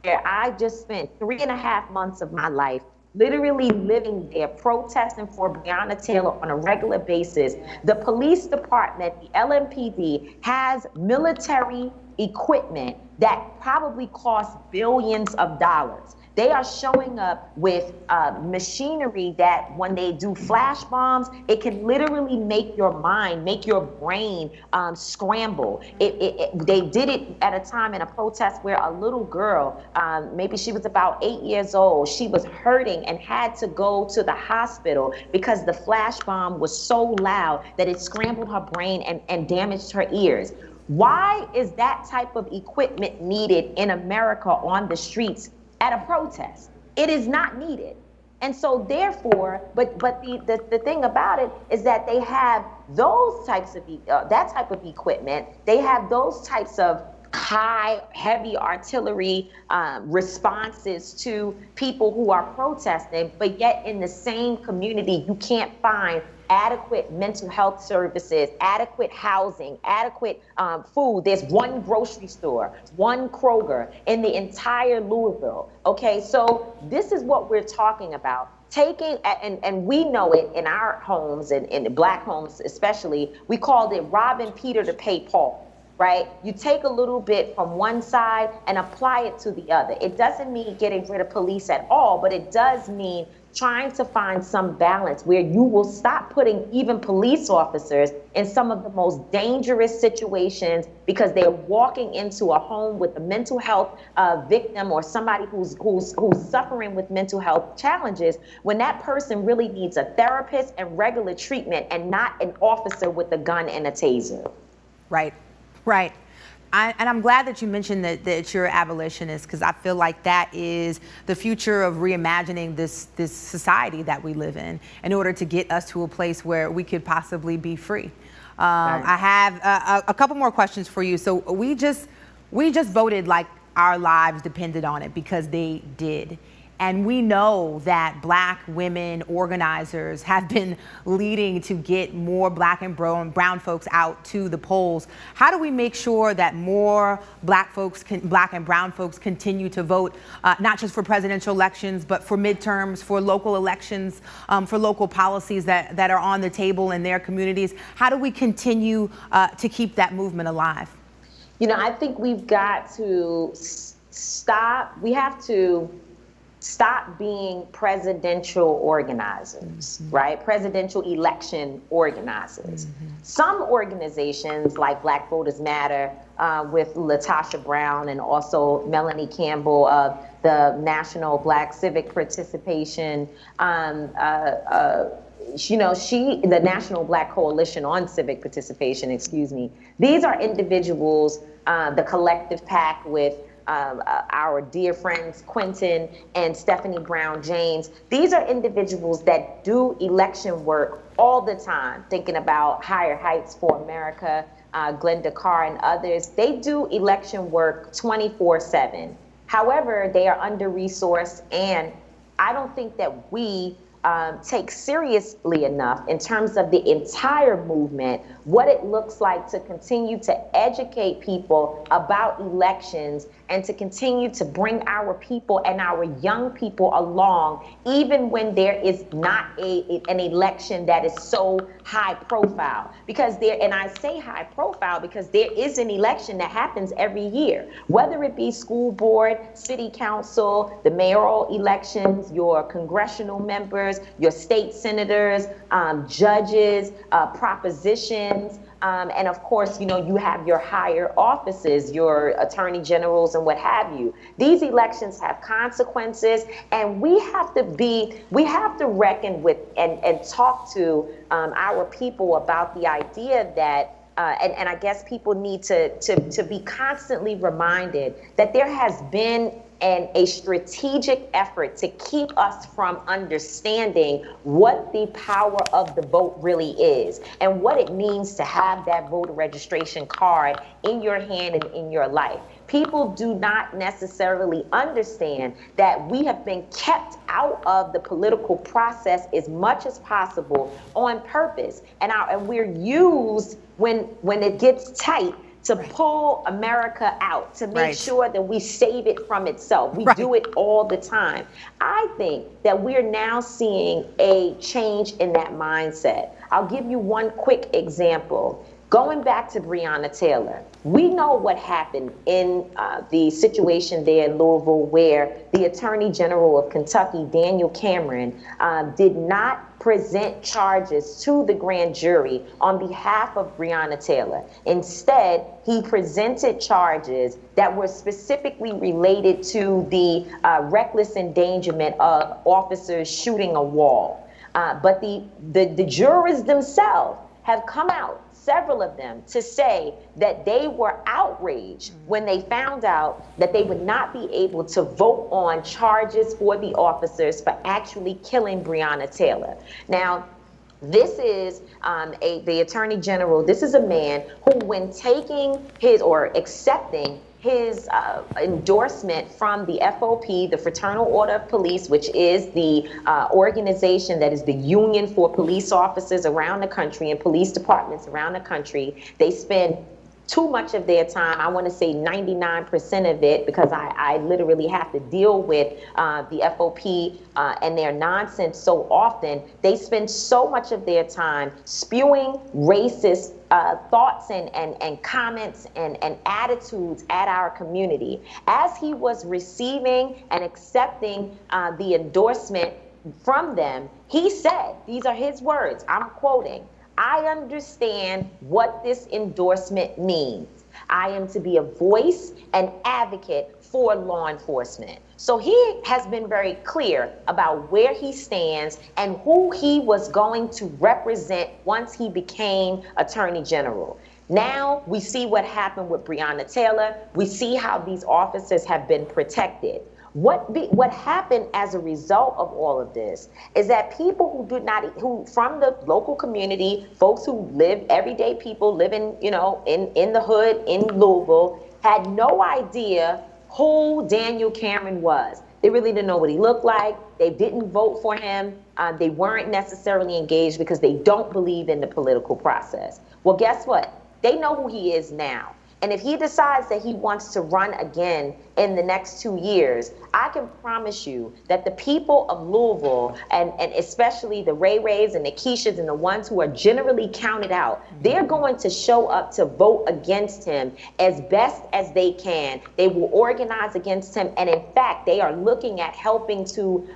where I just spent 3.5 months of my life literally living there, protesting for Breonna Taylor on a regular basis, the police department, the LMPD, has military equipment that probably costs billions of dollars. They are showing up with machinery that when they do flash bombs, it can literally make your mind, make your brain scramble. They did it at a time in a protest where a little girl, maybe she was about 8 years old, she was hurting and had to go to the hospital because the flash bomb was so loud that it scrambled her brain and damaged her ears. Why is that type of equipment needed in America on the streets at a protest? It is not needed. And so therefore, but the thing about it is that they have those types of, that type of equipment, they have those types of high, heavy artillery responses to people who are protesting, but yet in the same community, you can't find adequate mental health services, adequate housing, adequate food. There's one grocery store, one Kroger in the entire Louisville. Okay, so this is what we're talking about. Taking, and we know it in our homes, and in the Black homes especially, we called it robbing Peter to pay Paul. Right? You take a little bit from one side and apply it to the other. It doesn't mean getting rid of police at all, but it does mean trying to find some balance where you will stop putting even police officers in some of the most dangerous situations because they're walking into a home with a mental health victim or somebody who's suffering with mental health challenges, when that person really needs a therapist and regular treatment and not an officer with a gun and a taser. Right. Right. And I'm glad that you mentioned that you're abolitionist, because I feel like that is the future of reimagining this society that we live in order to get us to a place where we could possibly be free. I have a couple more questions for you. So we just voted like our lives depended on it, because they did. And we know that Black women organizers have been leading to get more Black and brown folks out to the polls. How do we make sure that more Black and brown folks continue to vote, not just for presidential elections, but for midterms, for local elections, for local policies that are on the table in their communities? How do we continue to keep that movement alive? You know, I think we've got to stop. We have to stop being presidential organizers, right? Presidential election organizers. Some organizations like Black Voters Matter with LaTosha Brown and also Melanie Campbell of the National Black Civic Participation, the National Black Coalition on Civic Participation, excuse me. These are individuals, the Collective PAC with our dear friends Quentin and Stephanie Brown James. These are individuals that do election work all the time, thinking about higher heights for America, Glenda Carr and others, they do election work 24/7. However, they are under-resourced, and I don't think that we take seriously enough in terms of the entire movement, what it looks like to continue to educate people about elections and to continue to bring our people and our young people along, even when there is not an election that is so high profile. Because and I say high profile because there is an election that happens every year, whether it be school board, city council, the mayoral elections, your congressional members, your state senators, judges, propositions, and of course, you have your higher offices, your attorney generals and what have you. These elections have consequences, and we have to reckon with and talk to our people about the idea that and I guess people need to be constantly reminded that there has been a strategic effort to keep us from understanding what the power of the vote really is and what it means to have that voter registration card in your hand and in your life. People do not necessarily understand that we have been kept out of the political process as much as possible on purpose, and we're used when it gets tight to pull America out, to make sure that we save it from itself. We do it all the time. I think that we're now seeing a change in that mindset. I'll give you one quick example. Going back to Breonna Taylor, we know what happened in the situation there in Louisville where the Attorney General of Kentucky, Daniel Cameron, did not present charges to the grand jury on behalf of Breonna Taylor. Instead, he presented charges that were specifically related to the reckless endangerment of officers shooting a wall. But the jurors themselves have come out, several of them, to say that they were outraged when they found out that they would not be able to vote on charges for the officers for actually killing Breonna Taylor. Now, this is the Attorney General. This is a man who, when taking his or accepting his endorsement from the FOP, the Fraternal Order of Police, which is the organization that is the union for police officers around the country and police departments around the country. They spend too much of their time, I want to say 99% of it, because I literally have to deal with the FOP and their nonsense so often. They spend so much of their time spewing racist thoughts and comments and attitudes at our community. As he was receiving and accepting the endorsement from them, he said, these are his words, I'm quoting, "I understand what this endorsement means. I am to be a voice and advocate for law enforcement." So he has been very clear about where he stands and who he was going to represent once he became Attorney General. Now we see what happened with Breonna Taylor. We see how these officers have been protected. What happened as a result of all of this is that people who from the local community, folks who live, everyday people living, in the hood in Louisville, had no idea who Daniel Cameron was. They really didn't know what he looked like. They didn't vote for him. They weren't necessarily engaged because they don't believe in the political process. Well, guess what? They know who he is now. And if he decides that he wants to run again in the next 2 years, I can promise you that the people of Louisville, and especially the Ray Rays and the Keishas and the ones who are generally counted out, they're going to show up to vote against him as best as they can. They will organize against him. And in fact, they are looking at helping to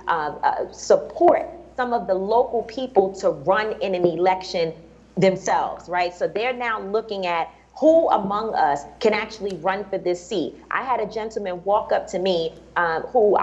support some of the local people to run in an election themselves, right? So they're now looking at who among us can actually run for this seat. I had a gentleman walk up to me who,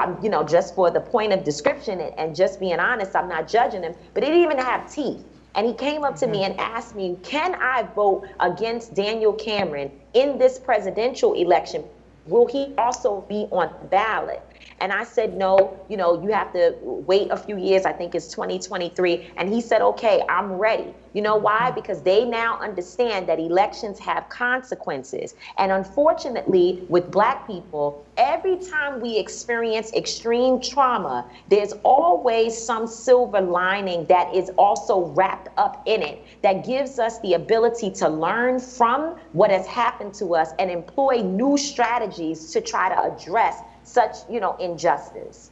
just for the point of description and just being honest, I'm not judging him, but he didn't even have teeth. And he came up to me and asked me, can I vote against Daniel Cameron in this presidential election? Will he also be on the ballot? And I said, no, you know, you have to wait a few years. I think it's 2023. And he said, okay, I'm ready. You know why? Because they now understand that elections have consequences. And unfortunately, with Black people, every time we experience extreme trauma, there's always some silver lining that is also wrapped up in it that gives us the ability to learn from what has happened to us and employ new strategies to try to address such, you know, injustice.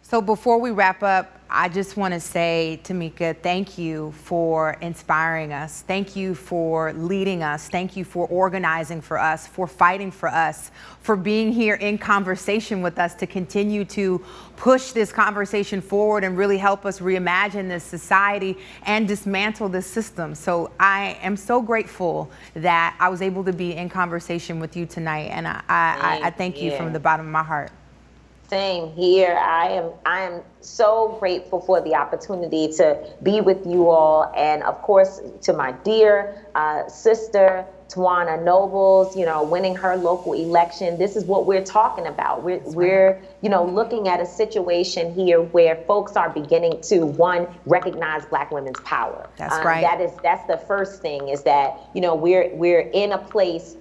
So before we wrap up, I just want to say, Tamika, thank you for inspiring us. Thank you for leading us. Thank you for organizing for us, for fighting for us, for being here in conversation with us to continue to push this conversation forward and really help us reimagine this society and dismantle this system. So I am so grateful that I was able to be in conversation with you tonight. And I thank you from the bottom of my heart. Same here. I am so grateful for the opportunity to be with you all, and of course to my dear sister Tawana Nobles, you know, winning her local election. This is what we're talking about. We're you know, looking at a situation here where folks are beginning to, one, recognize Black women's power. That's right. That's the first thing, is that, you know, we're in a place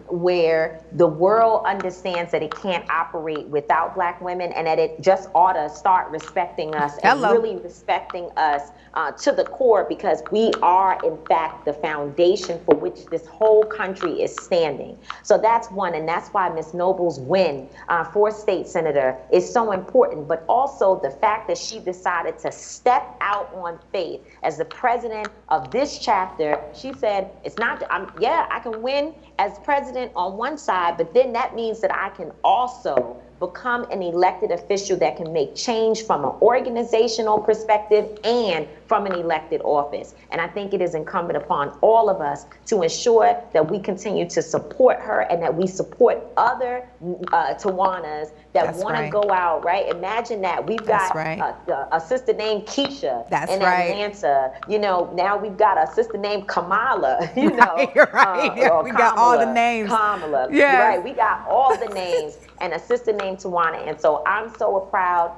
where the world understands that it can't operate without Black women, and that it just ought to start respecting us and really respecting us to the core, because we are, in fact, the foundation for which this whole country is standing. So that's one, and that's why Ms. Noble's win for state senator is so important, but also the fact that she decided to step out on faith as the president of this chapter. She said, it's not, I can win as president on one side, but then that means that I can also become an elected official that can make change from an organizational perspective and from an elected office. And I think it is incumbent upon all of us to ensure that we continue to support her and that we support other Tawanas that want to go out, right? Imagine that. We've got a sister named Keisha in Atlanta. You know, now we've got a sister named Kamala, you know. We got all the names. Kamala. Right. We got all the names. And a sister named Tawana. And so I'm so proud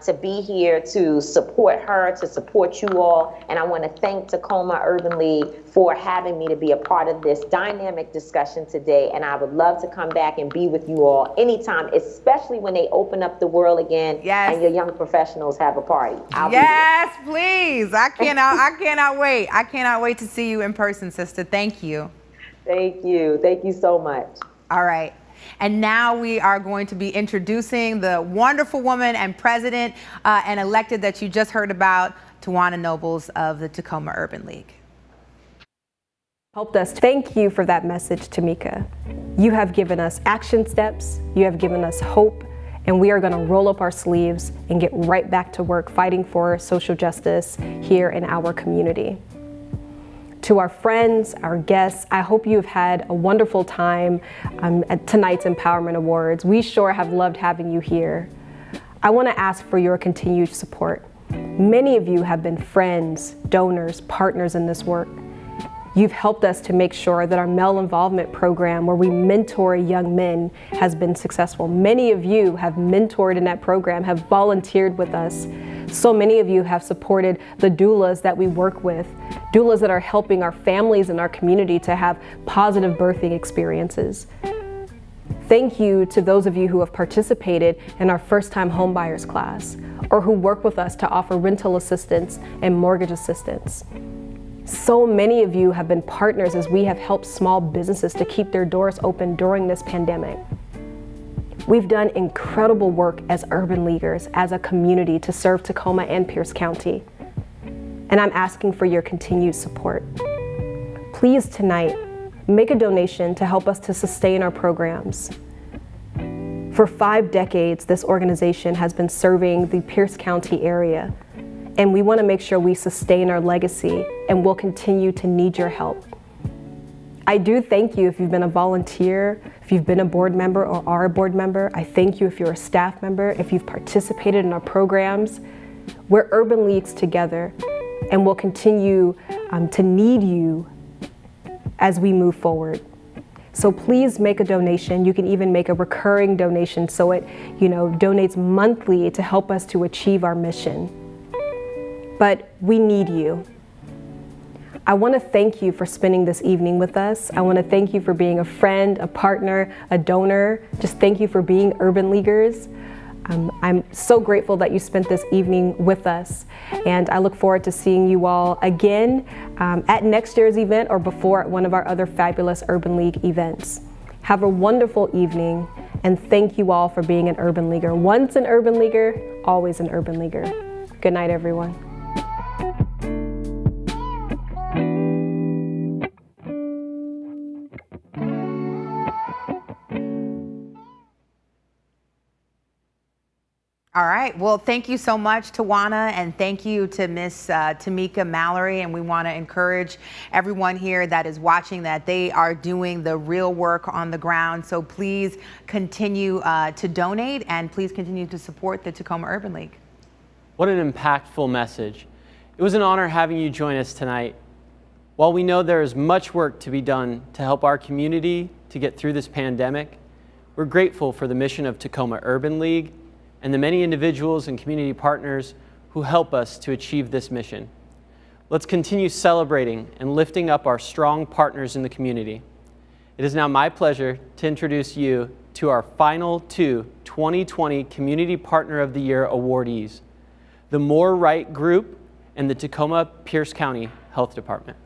to be here to support her, to support you all. And I want to thank Tacoma Urban League for having me to be a part of this dynamic discussion today. And I would love to come back and be with you all anytime, especially when they open up the world again and your young professionals have a party. Yes, please. I cannot wait. I cannot wait to see you in person, sister. Thank you. Thank you. Thank you so much. All right. And now we are going to be introducing the wonderful woman and president and elected that you just heard about, Tawana Nobles of the Tacoma Urban League. Helped us. Thank you for that message, Tamika. You have given us action steps, you have given us hope, and we are going to roll up our sleeves and get right back to work fighting for social justice here in our community. To our friends, our guests, I hope you've had a wonderful time at tonight's Empowerment Awards. We sure have loved having you here. I want to ask for your continued support. Many of you have been friends, donors, partners in this work. You've helped us to make sure that our male involvement program, where we mentor young men, has been successful. Many of you have mentored in that program, have volunteered with us. So many of you have supported the doulas that we work with, doulas that are helping our families and our community to have positive birthing experiences. Thank you to those of you who have participated in our first-time homebuyers class, or who work with us to offer rental assistance and mortgage assistance. So many of you have been partners as we have helped small businesses to keep their doors open during this pandemic. We've done incredible work as urban leaguers, as a community, to serve Tacoma and Pierce County. And I'm asking for your continued support. Please tonight, make a donation to help us to sustain our programs. For 5 decades, this organization has been serving the Pierce County area, and we want to make sure we sustain our legacy, and we'll continue to need your help. I do thank you if you've been a volunteer, if you've been a board member or are a board member. I thank you if you're a staff member, if you've participated in our programs. We're Urban Leagues together, and we'll continue to need you as we move forward. So please make a donation. You can even make a recurring donation so it, donates monthly to help us to achieve our mission. But we need you. I want to thank you for spending this evening with us. I want to thank you for being a friend, a partner, a donor. Just thank you for being Urban Leaguers. I'm so grateful that you spent this evening with us, and I look forward to seeing you all again at next year's event or before at one of our other fabulous Urban League events. Have a wonderful evening, and thank you all for being an Urban Leaguer. Once an Urban Leaguer, always an Urban Leaguer. Good night, everyone. All right. Well, thank you so much, Tawana, and thank you to Miss Tamika Mallory. And we want to encourage everyone here that is watching that they are doing the real work on the ground. So please continue to donate, and please continue to support the Tacoma Urban League. What an impactful message. It was an honor having you join us tonight. While we know there is much work to be done to help our community to get through this pandemic, we're grateful for the mission of Tacoma Urban League and the many individuals and community partners who help us to achieve this mission. Let's continue celebrating and lifting up our strong partners in the community. It is now my pleasure to introduce you to our final two 2020 Community Partner of the Year awardees, the More Right Group and the Tacoma Pierce County Health Department.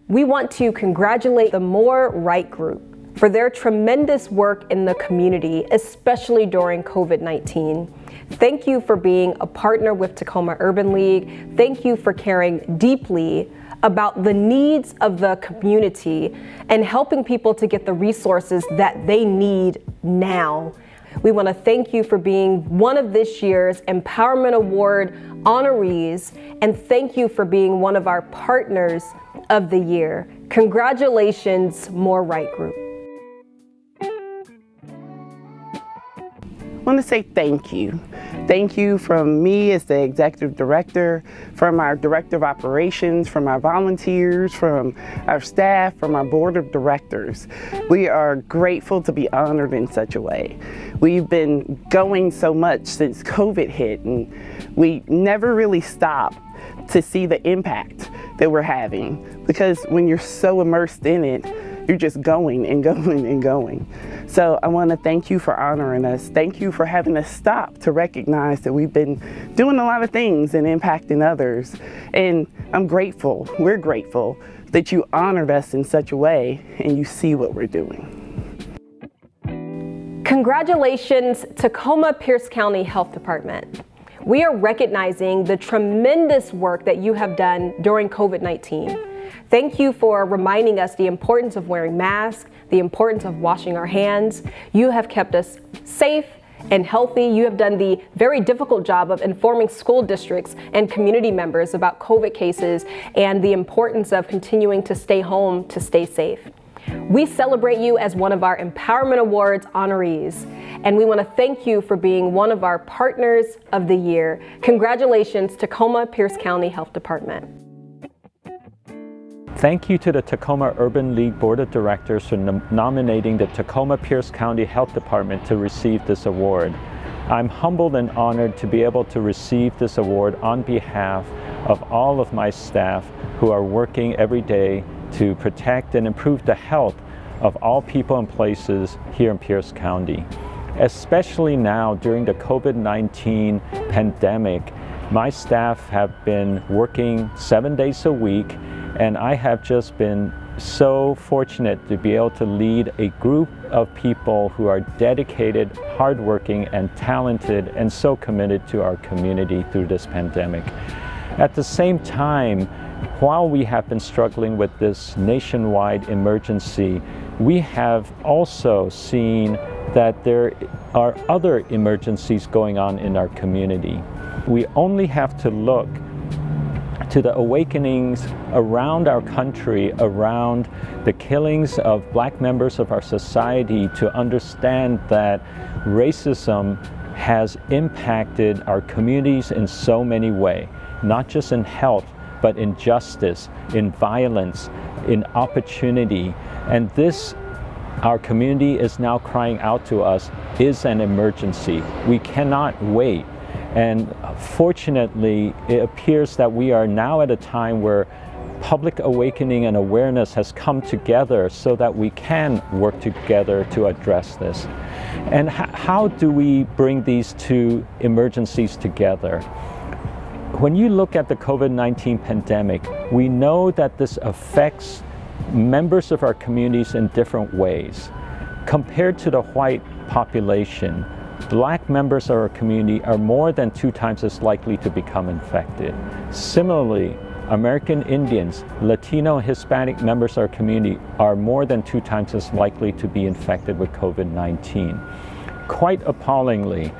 We want to congratulate the More Right Group for their tremendous work in the community, especially during COVID-19. Thank you for being a partner with Tacoma Urban League. Thank you for caring deeply about the needs of the community and helping people to get the resources that they need now. We want to thank you for being one of this year's Empowerment Award honorees, and thank you for being one of our partners of the year. Congratulations, More Right Group. I want to say thank you. Thank you from me as the executive director, from our director of operations, from our volunteers, from our staff, from our board of directors. We are grateful to be honored in such a way. We've been going so much since COVID hit, and we never really stopped to see the impact that we're having, because when you're so immersed in it, you're just going and going and going. So I want to thank you for honoring us. Thank you for having us stop to recognize that we've been doing a lot of things and impacting others. And I'm grateful, we're grateful that you honored us in such a way and you see what we're doing. Congratulations, Tacoma Pierce County Health Department. We are recognizing the tremendous work that you have done during COVID-19. Thank you for reminding us the importance of wearing masks, the importance of washing our hands. You have kept us safe and healthy. You have done the very difficult job of informing school districts and community members about COVID cases and the importance of continuing to stay home to stay safe. We celebrate you as one of our Empowerment Awards honorees, and we want to thank you for being one of our Partners of the Year. Congratulations, Tacoma Pierce County Health Department. Thank you to the Tacoma Urban League Board of Directors for nominating the Tacoma Pierce County Health Department to receive this award. I'm humbled and honored to be able to receive this award on behalf of all of my staff who are working every day to protect and improve the health of all people and places here in Pierce County. Especially now during the COVID-19 pandemic, my staff have been working 7 days a week, and I have just been so fortunate to be able to lead a group of people who are dedicated, hardworking, and talented, and so committed to our community through this pandemic. At the same time, while we have been struggling with this nationwide emergency, we have also seen that there are other emergencies going on in our community. We only have to look to the awakenings around our country, around the killings of Black members of our society, to understand that racism has impacted our communities in so many ways, not just in health, but in justice, in violence, in opportunity. And this, our community is now crying out to us, is an emergency. We cannot wait. And fortunately, it appears that we are now at a time where public awakening and awareness has come together so that we can work together to address this. And how do we bring these two emergencies together? When you look at the COVID-19 pandemic, we know that this affects members of our communities in different ways. Compared to the white population, Black members of our community are more than 2 times as likely to become infected. Similarly, American Indians, Latino, Hispanic members of our community are more than 2 times as likely to be infected with COVID-19. Quite appallingly,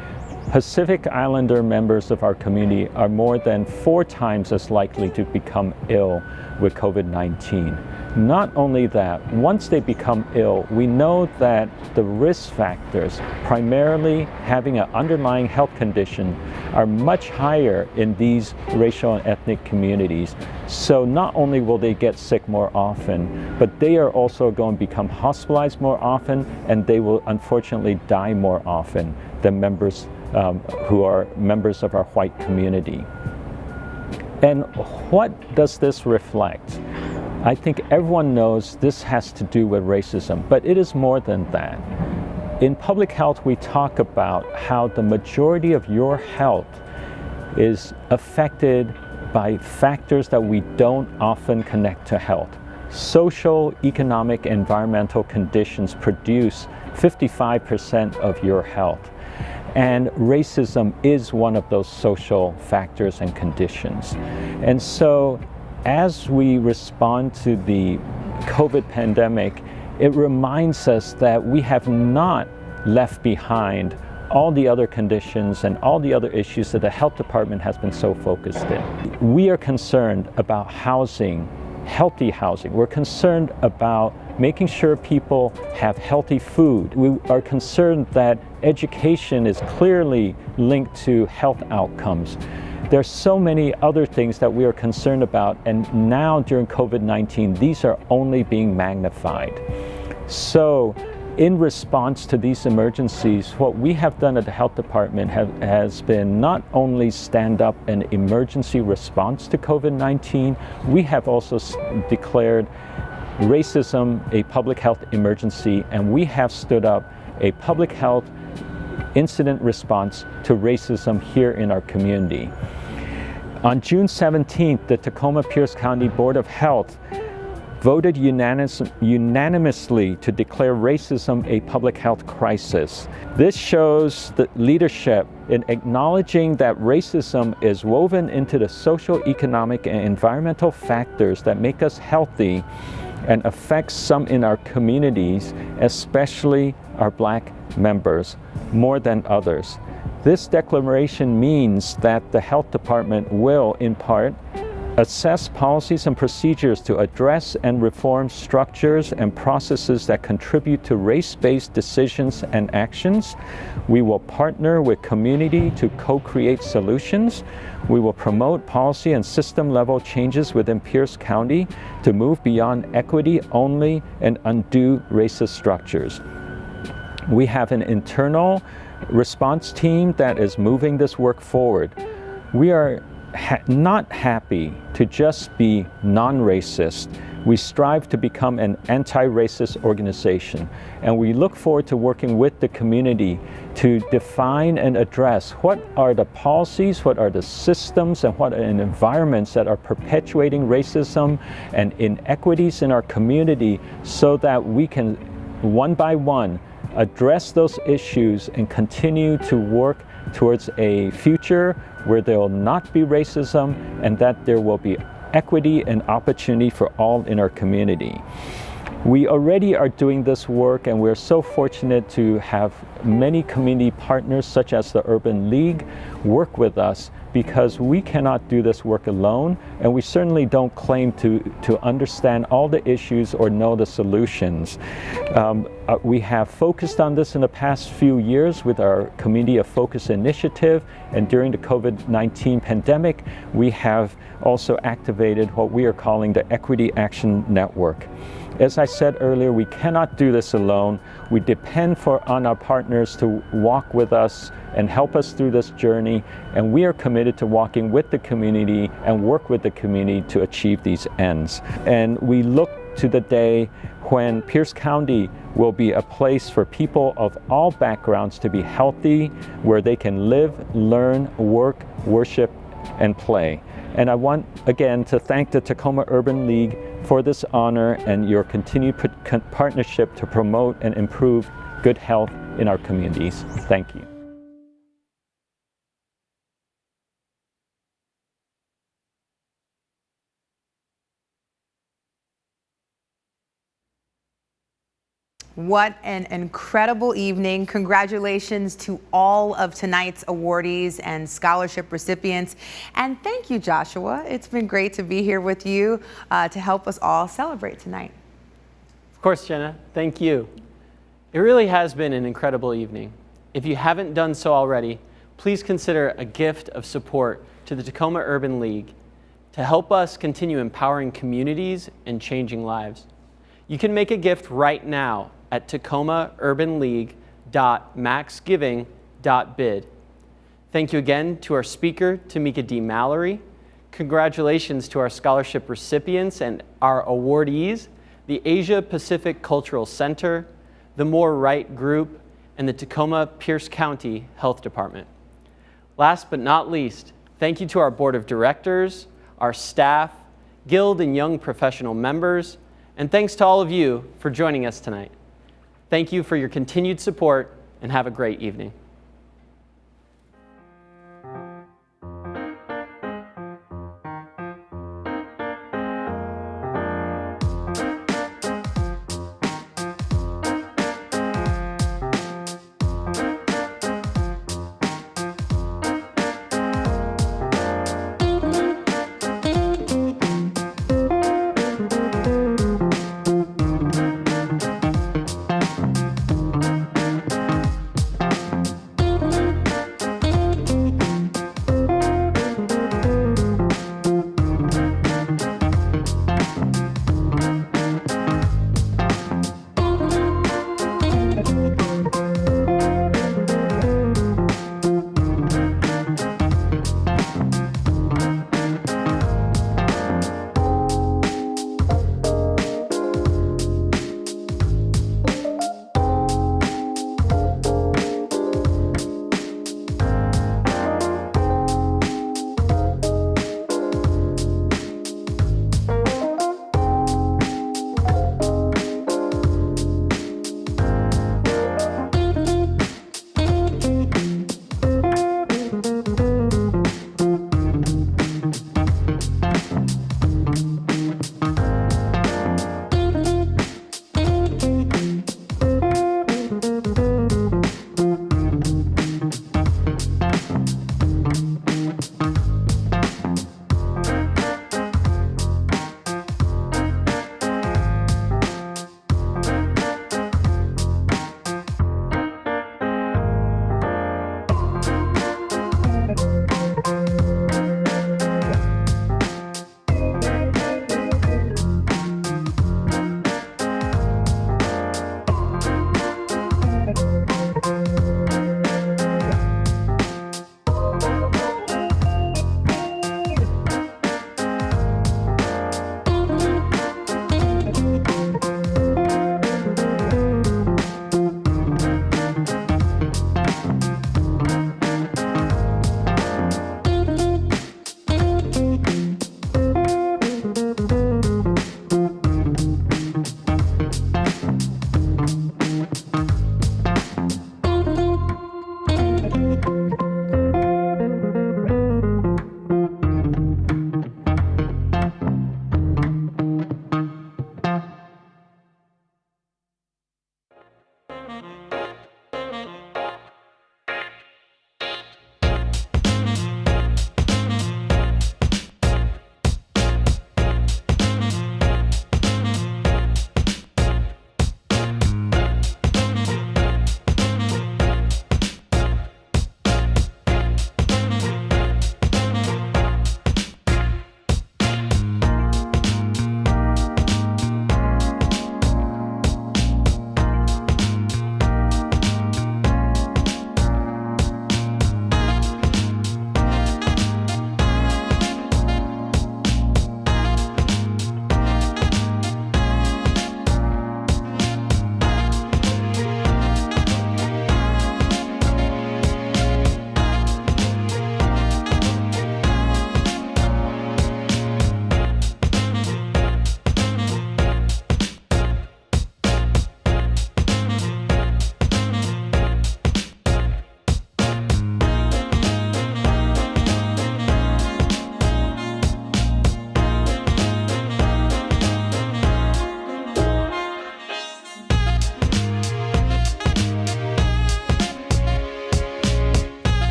Pacific Islander members of our community are more than 4 times as likely to become ill with COVID-19. Not only that, once they become ill, we know that the risk factors, primarily having an underlying health condition, are much higher in these racial and ethnic communities. So not only will they get sick more often, but they are also going to become hospitalized more often, and they will unfortunately die more often than members who are members of our white community. And what does this reflect? I think everyone knows this has to do with racism, but it is more than that. In public health, we talk about how the majority of your health is affected by factors that we don't often connect to health. Social, economic, environmental conditions produce 55% of your health. And racism is one of those social factors and conditions. And so as we respond to the COVID pandemic, it reminds us that we have not left behind all the other conditions and all the other issues that the health department has been so focused in. We are concerned about housing, healthy housing. We're concerned about making sure people have healthy food. We are concerned that education is clearly linked to health outcomes. There's so many other things that we are concerned about, and now during COVID-19, these are only being magnified. So in response to these emergencies, what we have done at the health department has been not only stand up an emergency response to COVID-19, we have also declared racism a public health emergency, and we have stood up a public health incident response to racism here in our community. On June 17th, the Tacoma Pierce County Board of Health voted unanimously to declare racism a public health crisis. This shows the leadership in acknowledging that racism is woven into the social, economic, and environmental factors that make us healthy and affects some in our communities, especially our Black members, more than others. This declaration means that the health department will, in part, assess policies and procedures to address and reform structures and processes that contribute to race-based decisions and actions. We will partner with community to co-create solutions. We will promote policy and system-level changes within Pierce County to move beyond equity only and undo racist structures. We have an internal response team that is moving this work forward. We are not happy to just be non-racist. We strive to become an anti-racist organization, and we look forward to working with the community to define and address what are the policies, what are the systems, and what are the environments that are perpetuating racism and inequities in our community, so that we can, one by one, address those issues and continue to work towards a future where there will not be racism and that there will be equity and opportunity for all in our community. We already are doing this work, and we're so fortunate to have many community partners such as the Urban League work with us, because we cannot do this work alone, and we certainly don't claim to understand all the issues or know the solutions. We have focused on this in the past few years with our Community of Focus initiative, and during the COVID-19 pandemic, we have also activated what we are calling the Equity Action Network. As I said earlier, we cannot do this alone. We depend on our partners to walk with us and help us through this journey, and we are committed to walking with the community and work with the community to achieve these ends. And we look to the day when Pierce County will be a place for people of all backgrounds to be healthy, where they can live, learn, work, worship, and play. And I want, again, to thank the Tacoma Urban League for this honor and your continued partnership to promote and improve good health in our communities. Thank you. What an incredible evening. Congratulations to all of tonight's awardees and scholarship recipients. And thank you, Joshua. It's been great to be here with you to help us all celebrate tonight. Of course, Jenna. Thank you. It really has been an incredible evening. If you haven't done so already, please consider a gift of support to the Tacoma Urban League to help us continue empowering communities and changing lives. You can make a gift right now at tacomaurbanleague.maxgiving.bid. Thank you again to our speaker, Tamika D. Mallory. Congratulations to our scholarship recipients and our awardees, the Asia Pacific Cultural Center, the More Right Group, and the Tacoma Pierce County Health Department. Last but not least, thank you to our board of directors, our staff, guild and young professional members, and thanks to all of you for joining us tonight. Thank you for your continued support, and have a great evening.